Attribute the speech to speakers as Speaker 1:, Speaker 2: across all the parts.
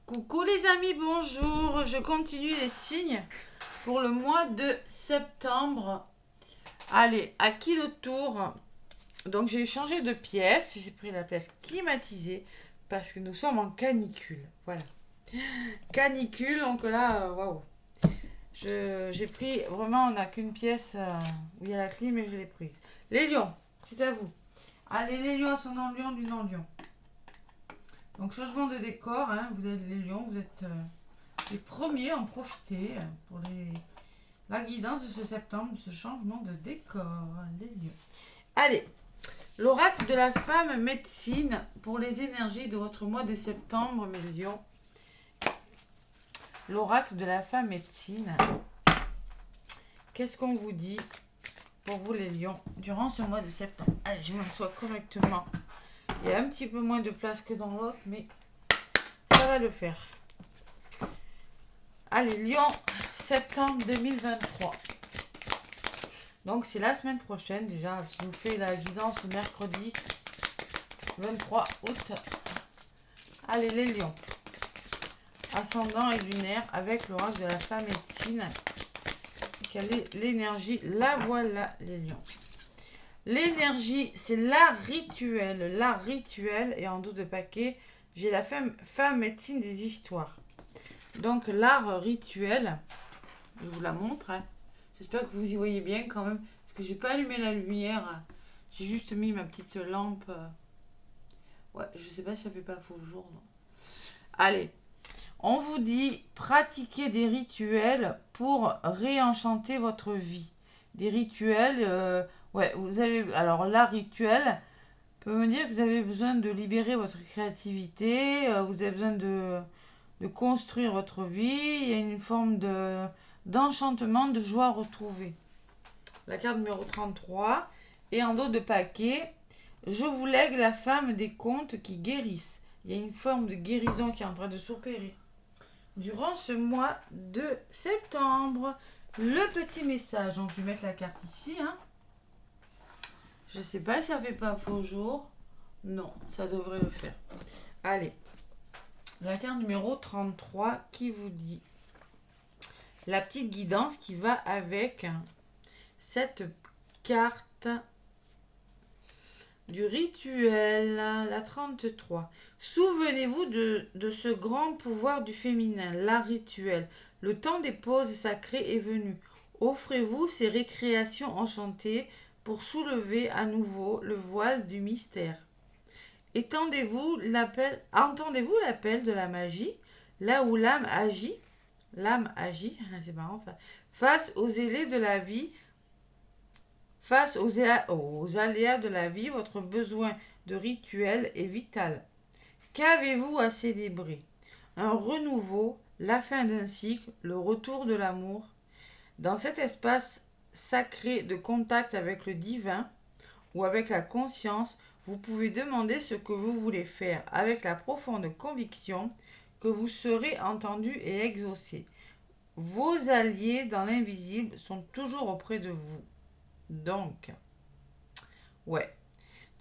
Speaker 1: Coucou les amis, bonjour. Je continue les signes pour le mois de septembre. Allez, à qui le tour? Donc j'ai changé de pièce. J'ai pris la pièce climatisée parce que nous sommes en canicule. Voilà. Canicule, donc là, waouh. J'ai pris, vraiment, on n'a qu'une pièce où il y a la clim et je l'ai prise. Les lions, c'est à vous. Allez, les lions, ascendant lion, du non-lion. Donc changement de décor, hein, vous êtes les lions, vous êtes les premiers à en profiter pour la guidance de ce septembre, ce changement de décor, les lions. Allez, l'oracle de la femme médecine pour les énergies de votre mois de septembre, mes lions. L'oracle de la femme médecine. Qu'est-ce qu'on vous dit pour vous les lions durant ce mois de septembre? Allez, je m'assois correctement. Il y a un petit peu moins de place que dans l'autre, mais ça va le faire. Allez, Lion, septembre 2023. Donc, c'est la semaine prochaine déjà. Je vous fais la guidance mercredi 23 août. Allez, les lions. Ascendant et lunaire avec l'oracle de la femme médecine. Quelle est l'énergie? La voilà, les lions. L'énergie, c'est l'art rituel. L'art rituel, et en dos de paquet, j'ai la femme médecine des histoires. Donc, l'art rituel, je vous la montre. Hein. J'espère que vous y voyez bien quand même. Parce que j'ai pas allumé la lumière. J'ai juste mis ma petite lampe. Ouais, je sais pas si ça fait pas faux jour. Non. Allez, on vous dit pratiquez des rituels pour réenchanter votre vie. Des rituels, ouais, vous avez. Alors, l'art rituel peut me dire que vous avez besoin de libérer votre créativité, vous avez besoin de construire votre vie. Il y a une forme d'enchantement, de joie retrouvée. La carte numéro 33. Et en dos de paquet, je vous lègue la femme des contes qui guérissent. Il y a une forme de guérison qui est en train de s'opérer. Durant ce mois de septembre, le petit message. Donc, je vais mettre la carte ici. Hein. Je ne sais pas si ça fait pas faux jour. Non, ça devrait le faire. Allez. La carte numéro 33 qui vous dit la petite guidance qui va avec cette carte du rituel, la 33. Souvenez-vous de ce grand pouvoir du féminin, l'art rituel. Le temps des pauses sacrées est venu. Offrez-vous ces récréations enchantées pour soulever à nouveau le voile du mystère. Entendez-vous l'appel de la magie, là où l'âme agit, c'est marrant ça, face aux aléas de la vie, aux aléas de la vie, votre besoin de rituel est vital. Qu'avez-vous à célébrer? Un renouveau, la fin d'un cycle, le retour de l'amour. Dans cet espace sacré de contact avec le divin ou avec la conscience, vous pouvez demander ce que vous voulez faire avec la profonde conviction que vous serez entendu et exaucé. Vos alliés dans l'invisible sont toujours auprès de vous. Donc, ouais.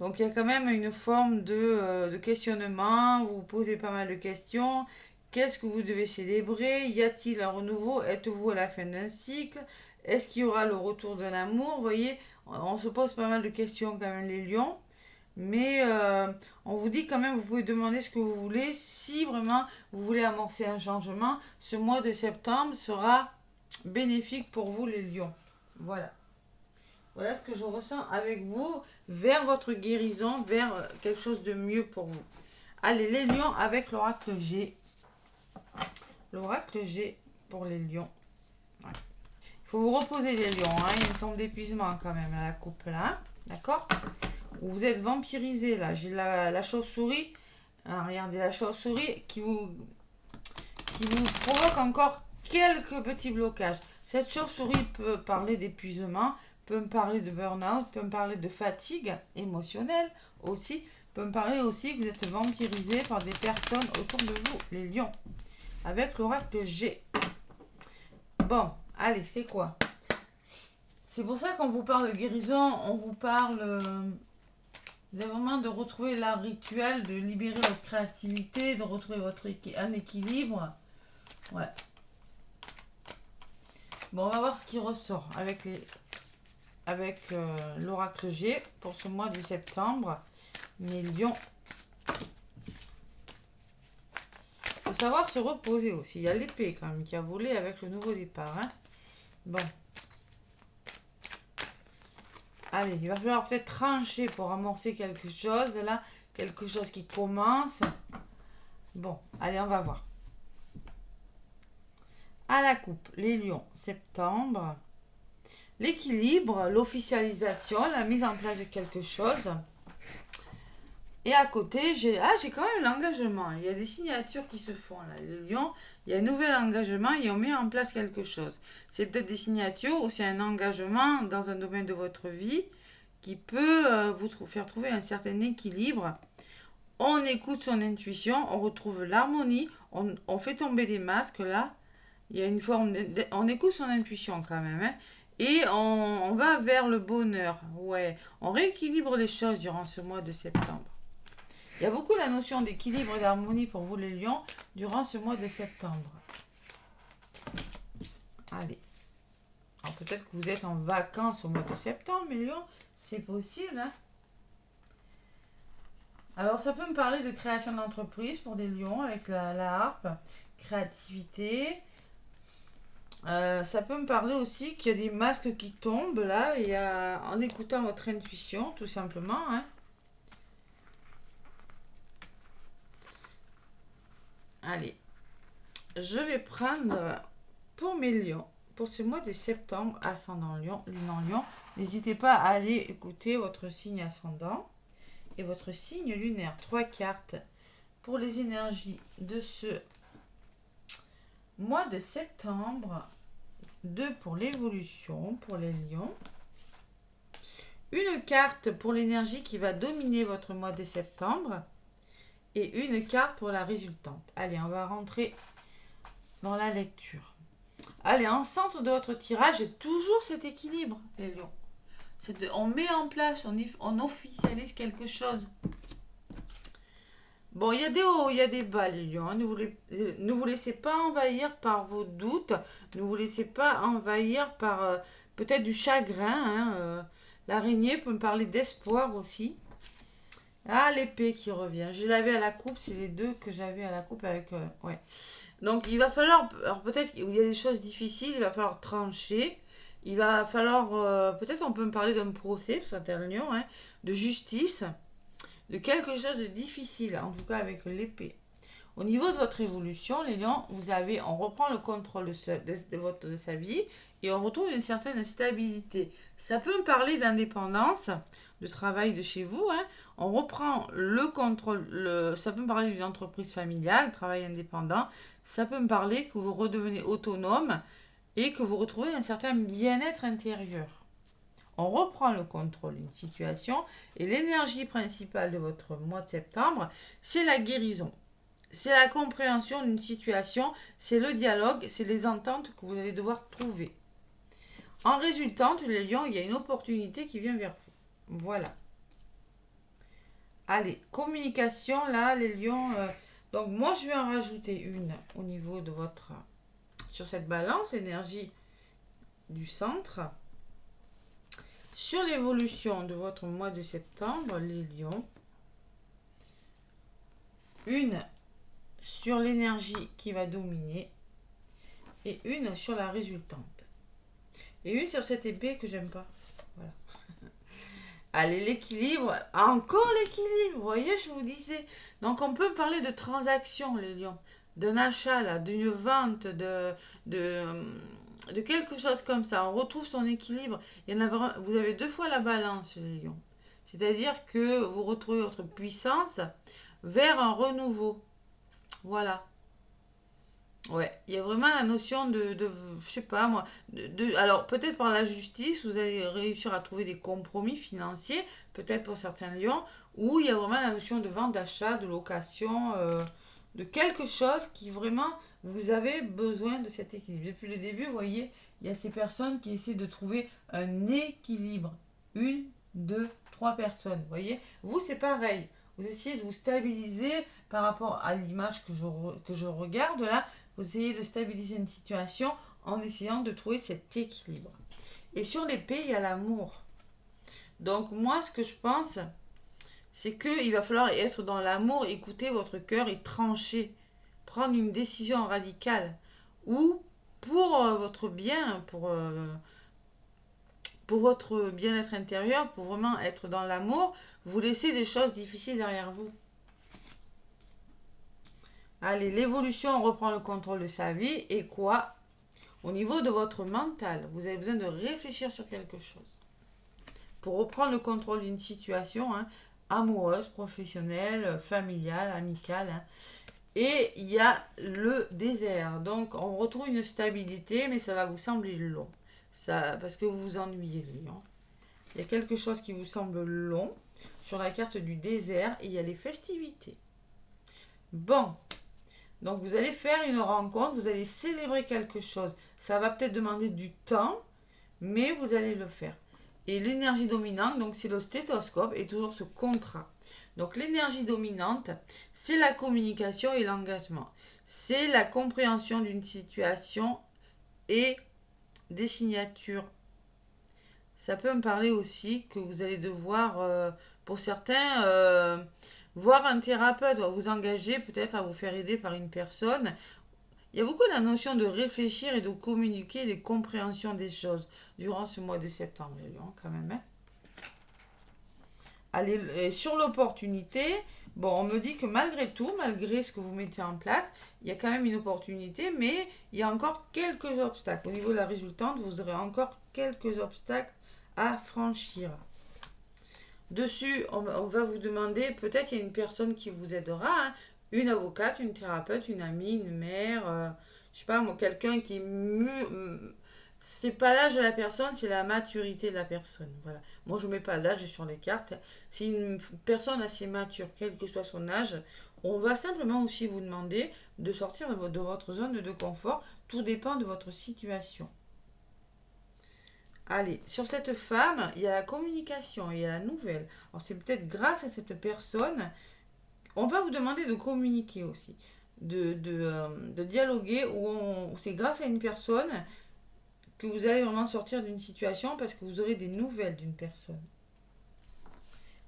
Speaker 1: Donc, il y a quand même une forme de questionnement. Vous vous posez pas mal de questions. Qu'est-ce que vous devez célébrer? Y a-t-il un renouveau? Êtes-vous à la fin d'un cycle? Est-ce qu'il y aura le retour de l'amour? Vous voyez, on se pose pas mal de questions quand même, les lions. Mais on vous dit quand même, vous pouvez demander ce que vous voulez. Si vraiment vous voulez amorcer un changement, ce mois de septembre sera bénéfique pour vous les lions. Voilà. Voilà ce que je ressens avec vous vers votre guérison, vers quelque chose de mieux pour vous. Allez, les lions avec l'oracle G. L'oracle G pour les lions. Ouais. Il faut vous reposer les lions. Hein. Il y a une forme d'épuisement quand même à la coupe là. D'accord ? Vous êtes vampirisé là. J'ai la chauve-souris. Ah, regardez la chauve-souris qui vous provoque encore quelques petits blocages. Cette chauve-souris peut parler d'épuisement, peut me parler de burn-out, peut me parler de fatigue émotionnelle aussi, peut me parler aussi que vous êtes vampirisé par des personnes autour de vous, les lions. Avec l'oracle G. Bon, allez, c'est quoi? C'est pour ça qu'on vous parle de guérison, on vous parle Vous avez vraiment de retrouver l'art rituel, de libérer votre créativité, de retrouver un équilibre. Ouais. Bon, on va voir ce qui ressort avec l'oracle G pour ce mois de septembre. Mais Lion. Il faut savoir se reposer aussi. Il y a l'épée quand même qui a volé avec le nouveau départ. Hein. Bon. Allez, il va falloir peut-être trancher pour amorcer quelque chose. Là, quelque chose qui commence. Bon, allez, on va voir. À la coupe, les lions, septembre. L'équilibre, l'officialisation, la mise en place de quelque chose. Et à côté, j'ai quand même l'engagement. Il y a des signatures qui se font là. Les lions, il y a un nouvel engagement et on met en place quelque chose. C'est peut-être des signatures ou c'est un engagement dans un domaine de votre vie qui peut vous faire trouver un certain équilibre. On écoute son intuition, on retrouve l'harmonie, on fait tomber des masques là. Il y a une forme on écoute son intuition quand même. Hein, et on va vers le bonheur. Ouais, on rééquilibre les choses durant ce mois de septembre. Il y a beaucoup la notion d'équilibre et d'harmonie pour vous les lions durant ce mois de septembre. Allez. Alors peut-être que vous êtes en vacances au mois de septembre, mes lions. C'est possible. Hein. Alors ça peut me parler de création d'entreprise pour des lions avec la harpe. Créativité. Ça peut me parler aussi qu'il y a des masques qui tombent là. Et en écoutant votre intuition tout simplement. Hein. Allez, je vais prendre pour mes lions, pour ce mois de septembre, ascendant lion, lune en lion. N'hésitez pas à aller écouter votre signe ascendant et votre signe lunaire. 3 cartes pour les énergies de ce mois de septembre. 2 pour l'évolution, pour les lions. Une carte pour l'énergie qui va dominer votre mois de septembre. Et une carte pour la résultante. Allez, on va rentrer dans la lecture. Allez, en centre de votre tirage, j'ai toujours cet équilibre, les lions. On met en place, on officialise quelque chose. Bon, il y a des hauts, il y a des bas, les lions. Hein. Ne vous laissez pas envahir par vos doutes. Ne vous laissez pas envahir par peut-être du chagrin. Hein. L'araignée peut me parler d'espoir aussi. Ah, l'épée qui revient. Je l'avais à la coupe, c'est les deux que j'avais à la coupe avec... ouais. Donc, il va falloir... Alors, peut-être qu'il y a des choses difficiles, il va falloir trancher. Il va falloir... peut-être on peut me parler d'un procès, parce que c'est un lion, hein, de justice, de quelque chose de difficile, en tout cas avec l'épée. Au niveau de votre évolution, les lions, on reprend le contrôle de sa vie et on retrouve une certaine stabilité. Ça peut me parler d'indépendance, de travail de chez vous. Hein. On reprend le contrôle, ça peut me parler d'une entreprise familiale, travail indépendant. Ça peut me parler que vous redevenez autonome et que vous retrouvez un certain bien-être intérieur. On reprend le contrôle d'une situation et l'énergie principale de votre mois de septembre, c'est la guérison. C'est la compréhension d'une situation, c'est le dialogue, c'est les ententes que vous allez devoir trouver. En résultante, les lions, il y a une opportunité qui vient vers vous. Voilà. Allez, communication, là, les lions. Donc, moi, je vais en rajouter une au niveau de votre... Sur cette balance, énergie du centre. Sur l'évolution de votre mois de septembre, les lions. Une sur l'énergie qui va dominer. Et une sur la résultante. Et une sur cette épée que j'aime pas. Voilà. Allez, l'équilibre. Encore l'équilibre. Vous voyez, je vous disais. Donc, on peut parler de transactions, les lions. D'un achat, là, d'une vente, de quelque chose comme ça. On retrouve son équilibre. Vous avez 2 fois la balance, les lions. C'est-à-dire que vous retrouvez votre puissance vers un renouveau. Voilà. Ouais, il y a vraiment la notion de je sais pas moi, alors peut-être par la justice, vous allez réussir à trouver des compromis financiers, peut-être pour certains lions, où il y a vraiment la notion de vente, d'achat, de location, de quelque chose qui vraiment, vous avez besoin de cet équilibre. Depuis le début, vous voyez, il y a ces personnes qui essaient de trouver un équilibre, une 2, 3 personnes. Vous voyez, vous, c'est pareil. Vous essayez de vous stabiliser par rapport à l'image que je regarde là. Vous essayez de stabiliser une situation en essayant de trouver cet équilibre. Et sur l'épée, il y a l'amour. Donc moi, ce que je pense, c'est qu'il va falloir être dans l'amour, écouter votre cœur et trancher. Prendre une décision radicale. Ou pour votre bien, pour votre bien-être intérieur, pour vraiment être dans l'amour, vous laissez des choses difficiles derrière vous. Allez, l'évolution, on reprend le contrôle de sa vie. Et quoi? Au niveau de votre mental, vous avez besoin de réfléchir sur quelque chose. Pour reprendre le contrôle d'une situation, hein, amoureuse, professionnelle, familiale, amicale. Hein. Et il y a le désert. Donc, on retrouve une stabilité, mais ça va vous sembler long. Ça, parce que vous vous ennuyez, les lions. Il y a quelque chose qui vous semble long sur la carte du désert et il y a les festivités. Bon, donc vous allez faire une rencontre, vous allez célébrer quelque chose. Ça va peut-être demander du temps, mais vous allez le faire. Et l'énergie dominante, donc c'est le stéthoscope et toujours ce contrat. Donc l'énergie dominante, c'est la communication et l'engagement. C'est la compréhension d'une situation et des signatures. Ça peut me parler aussi que vous allez devoir, pour certains, voir un thérapeute, vous engager peut-être à vous faire aider par une personne. Il y a beaucoup la notion de réfléchir et de communiquer, des compréhensions des choses durant ce mois de septembre, les lions, quand même. Hein. Allez, et sur l'opportunité, bon, on me dit que malgré tout, malgré ce que vous mettez en place, il y a quand même une opportunité, mais il y a encore quelques obstacles. Au niveau de la résultante, vous aurez encore quelques obstacles à franchir. Dessus, on va vous demander, peut-être il y a une personne qui vous aidera, hein, une avocate, une thérapeute, une amie, une mère, je sais pas moi, quelqu'un qui c'est pas l'âge de la personne, c'est la maturité de la personne. Voilà. Moi, je mets pas l'âge sur les cartes. C'est une personne assez mature, quel que soit son âge. On va simplement aussi vous demander de sortir de votre zone de confort. Tout dépend de votre situation. Allez, sur cette femme, il y a la communication, il y a la nouvelle. Alors, c'est peut-être grâce à cette personne, on va vous demander de communiquer aussi, de dialoguer, où c'est grâce à une personne que vous allez vraiment sortir d'une situation parce que vous aurez des nouvelles d'une personne.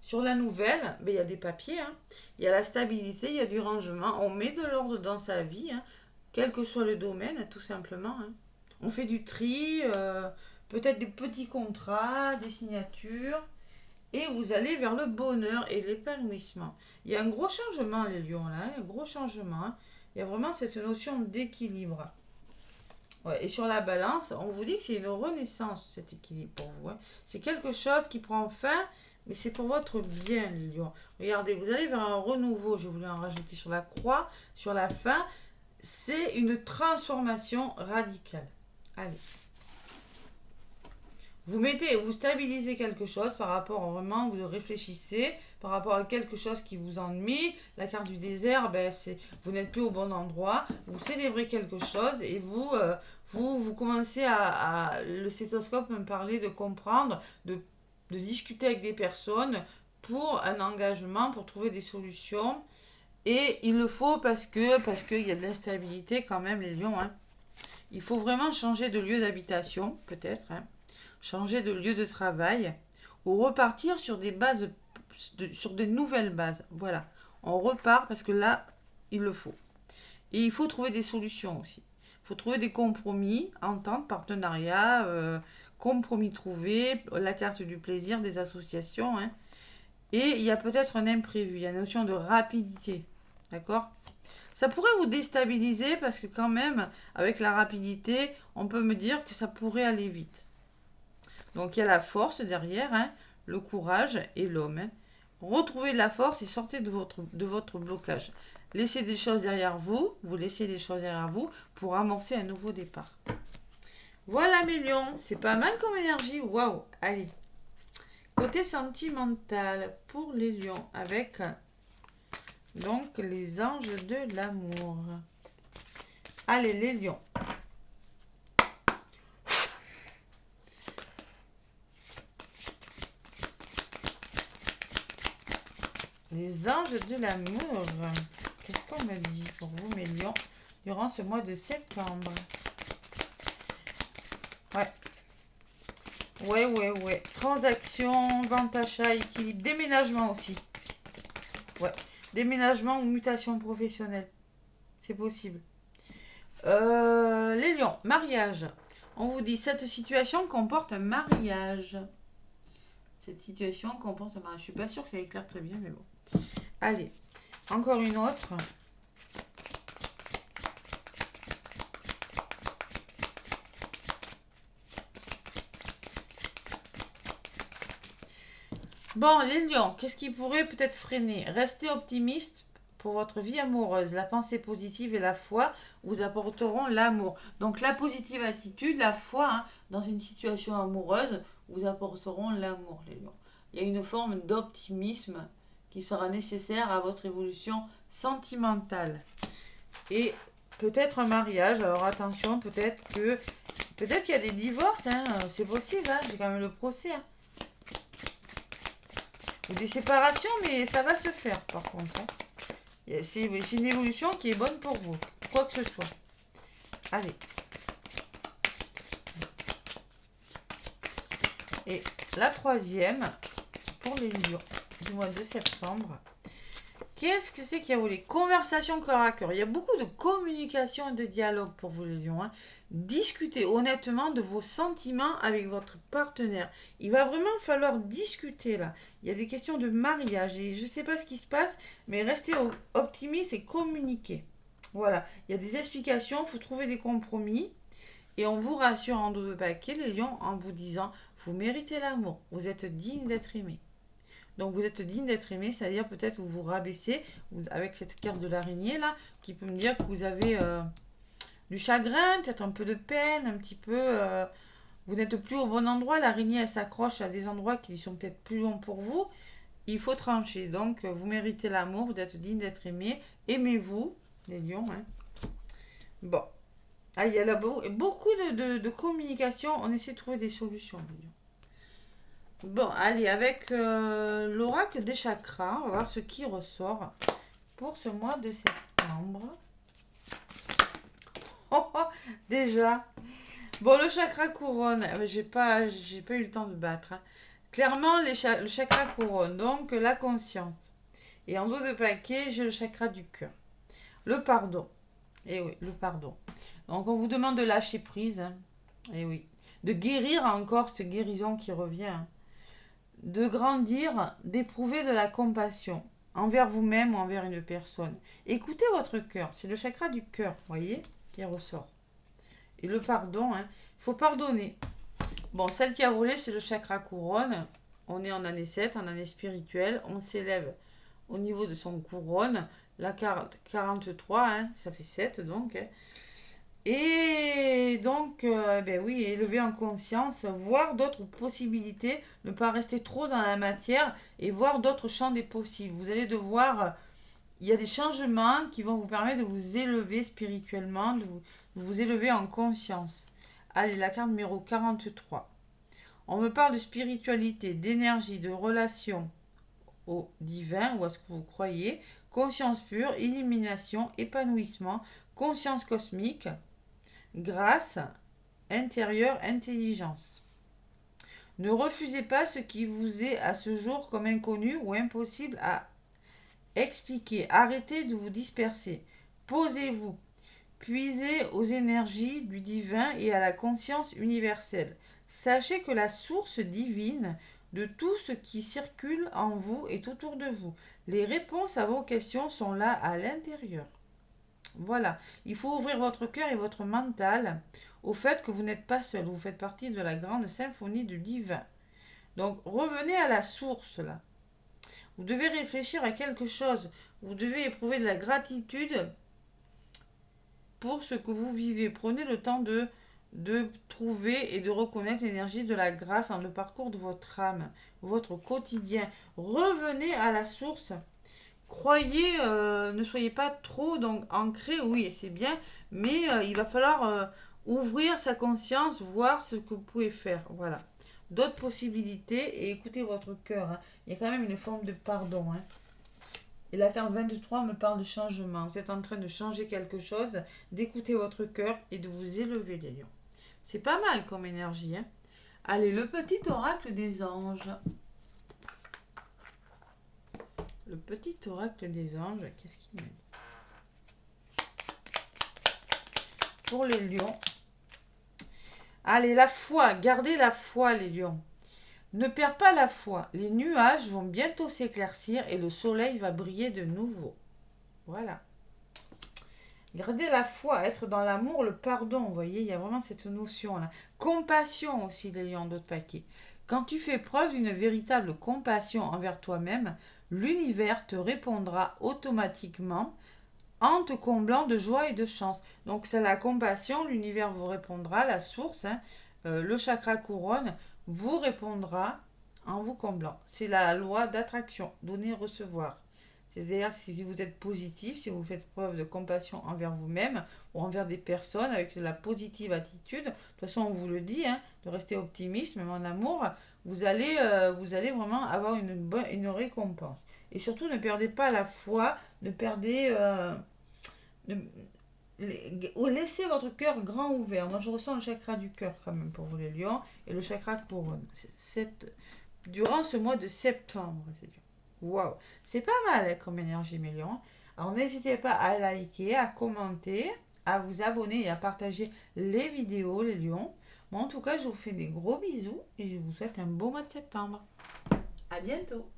Speaker 1: Sur la nouvelle, ben, il y a des papiers, hein. Il y a la stabilité, il y a du rangement. On met de l'ordre dans sa vie, hein, quel que soit le domaine, tout simplement. Hein. On fait du tri, peut-être des petits contrats, des signatures, et vous allez vers le bonheur et l'épanouissement. Il y a un gros changement, les lions, là, hein, un gros changement. Hein. Il y a vraiment cette notion d'équilibre. Ouais, et sur la balance, on vous dit que c'est une renaissance, cet équilibre pour vous. Hein. C'est quelque chose qui prend fin, mais c'est pour votre bien, les lions. Regardez, vous allez vers un renouveau, je voulais en rajouter sur la croix, sur la fin. C'est une transformation radicale. Allez. Vous stabilisez quelque chose par rapport au vraiment, vous réfléchissez par rapport à quelque chose qui vous ennuie. La carte du désert, ben, vous n'êtes plus au bon endroit. Vous célébrez quelque chose et vous commencez le stéthoscope me parler de comprendre, de discuter avec des personnes pour un engagement, pour trouver des solutions. Et il le faut parce qu'il y a de l'instabilité quand même, les lions. Hein. Il faut vraiment changer de lieu d'habitation, peut-être. Hein. Changer de lieu de travail ou repartir sur des bases, sur des nouvelles bases. Voilà, on repart parce que là, il le faut. Et il faut trouver des solutions aussi. Il faut trouver des compromis, entente, partenariat, compromis trouvé, la carte du plaisir, des associations. Hein. Et il y a peut-être un imprévu, il y a une notion de rapidité. D'accord ? Ça pourrait vous déstabiliser parce que quand même, avec la rapidité, on peut me dire que ça pourrait aller vite. Donc il y a la force derrière, hein, le courage et l'homme. Hein. Retrouvez de la force et sortez de votre blocage. Laissez des choses derrière vous, laissez des choses derrière vous pour amorcer un nouveau départ. Voilà mes lions, c'est pas mal comme énergie, waouh, allez. Côté sentimental pour les lions avec donc les anges de l'amour. Allez les lions. Les anges de l'amour. Qu'est-ce qu'on me dit pour vous, mes lions, durant ce mois de septembre? Ouais. Ouais. Transaction, vente, achat, équilibre, déménagement aussi. Ouais. Déménagement ou mutation professionnelle. C'est possible. Les lions, mariage. On vous dit, cette situation comporte un mariage. Cette situation comporte un mariage. Je suis pas sûre que ça éclaire très bien, mais bon. Allez, encore une autre. Bon, les lions, qu'est-ce qui pourrait peut-être freiner? Restez optimiste pour votre vie amoureuse. La pensée positive et la foi vous apporteront l'amour. Donc la positive attitude, la foi, hein, dans une situation amoureuse, vous apporteront l'amour, les lions. Il y a une forme d'optimisme qui sera nécessaire à votre évolution sentimentale. Et peut-être un mariage. Alors attention, peut-être qu'il y a des divorces, hein, c'est possible, hein, j'ai quand même le procès. Hein. Ou des séparations, mais ça va se faire par contre. Hein. C'est une évolution qui est bonne pour vous, quoi que ce soit. Allez. Et la troisième, pour les lions du mois de septembre. Qu'est-ce que c'est qu'il y a, vous, les conversations cœur à cœur? Il y a beaucoup de communication et de dialogue pour vous, les lions. Hein. Discutez honnêtement de vos sentiments avec votre partenaire. Il va vraiment falloir discuter là. Il y a des questions de mariage et je ne sais pas ce qui se passe, mais restez optimiste et communiquez. Voilà, il y a des explications, il faut trouver des compromis. Et on vous rassure en dos de paquet, les lions, en vous disant, vous méritez l'amour, vous êtes digne d'être aimé. Donc vous êtes digne d'être aimé, c'est-à-dire peut-être vous vous rabaissez avec cette carte de l'araignée là, qui peut me dire que vous avez du chagrin, peut-être un peu de peine, un petit peu... vous n'êtes plus au bon endroit, l'araignée elle s'accroche à des endroits qui sont peut-être plus longs pour vous. Il faut trancher, donc vous méritez l'amour, vous êtes digne d'être aimé. Aimez-vous, les lions. Hein. Bon, il y a là beaucoup de communication, on essaie de trouver des solutions, les lions. Bon, allez, avec l'oracle des chakras, on va voir ce qui ressort pour ce mois de septembre. Déjà. Bon, le chakra couronne, j'ai pas eu le temps de battre. Hein. Clairement, le chakra couronne, donc la conscience. Et en dos de paquet, j'ai le chakra du cœur. Le pardon. Eh oui, le pardon. Donc, on vous demande de lâcher prise. Hein. Eh oui. De guérir encore cette guérison qui revient. Hein. De grandir, d'éprouver de la compassion envers vous-même ou envers une personne. Écoutez votre cœur, c'est le chakra du cœur, voyez, qui ressort. Et le pardon, il faut pardonner. Bon, celle qui a roulé, c'est le chakra couronne. On est en année 7, en année spirituelle. On s'élève au niveau de son couronne. La carte 43, ça fait 7 donc. Et donc, ben oui, élever en conscience, voir d'autres possibilités, ne pas rester trop dans la matière et voir d'autres champs des possibles. Vous allez devoir, il y a des changements qui vont vous permettre de vous élever spirituellement, de vous élever en conscience. Allez, la carte numéro 43. On me parle de spiritualité, d'énergie, de relation au divin ou à ce que vous croyez, conscience pure, illumination, épanouissement, conscience cosmique, grâce, intérieure, intelligence. Ne refusez pas ce qui vous est à ce jour comme inconnu ou impossible à expliquer. Arrêtez de vous disperser. Posez-vous. Puisez aux énergies du divin et à la conscience universelle. Sachez que la source divine de tout ce qui circule en vous est autour de vous. Les réponses à vos questions sont là à l'intérieur. Voilà, il faut ouvrir votre cœur et votre mental au fait que vous n'êtes pas seul, vous faites partie de la grande symphonie du divin. Donc revenez à la source là. Vous devez réfléchir à quelque chose, vous devez éprouver de la gratitude pour ce que vous vivez. Prenez le temps de trouver et de reconnaître l'énergie de la grâce dans le parcours de votre âme, votre quotidien. Revenez à la source. Croyez, ne soyez pas trop donc ancré, oui, c'est bien, mais il va falloir ouvrir sa conscience, voir ce que vous pouvez faire. Voilà. D'autres possibilités et écoutez votre cœur. Hein. Il y a quand même une forme de pardon. Hein. Et la carte 23 me parle de changement. Vous êtes en train de changer quelque chose, d'écouter votre cœur et de vous élever, les lions. C'est pas mal comme énergie. Hein. Allez, le petit oracle des anges. Le petit oracle des anges, qu'est-ce qu'il me dit? Pour les lions. Allez, la foi, gardez la foi, les lions. Ne perds pas la foi. Les nuages vont bientôt s'éclaircir et le soleil va briller de nouveau. Voilà. Gardez la foi, être dans l'amour, le pardon. Vous voyez, il y a vraiment cette notion-là. Compassion aussi, les lions d'autres paquets. Quand tu fais preuve d'une véritable compassion envers toi-même, l'univers te répondra automatiquement en te comblant de joie et de chance. Donc c'est la compassion, l'univers vous répondra, la source, hein, le chakra couronne vous répondra en vous comblant. C'est la loi d'attraction, donner, recevoir. C'est-à-dire que si vous êtes positif, si vous faites preuve de compassion envers vous-même ou envers des personnes avec la positive attitude, de toute façon on vous le dit, hein, de rester optimiste, même en amour, vous allez vraiment avoir une récompense. Et surtout ne perdez pas la foi, ne perdez... laissez votre cœur grand ouvert. Moi je ressens le chakra du cœur quand même pour vous les lions et le chakra couronne. Durant ce mois de septembre, les lions. Waouh, c'est pas mal hein, comme énergie, mes lions. Alors n'hésitez pas à liker, à commenter, à vous abonner et à partager les vidéos, les lions. Moi, en tout cas, je vous fais des gros bisous et je vous souhaite un beau mois de septembre. À bientôt.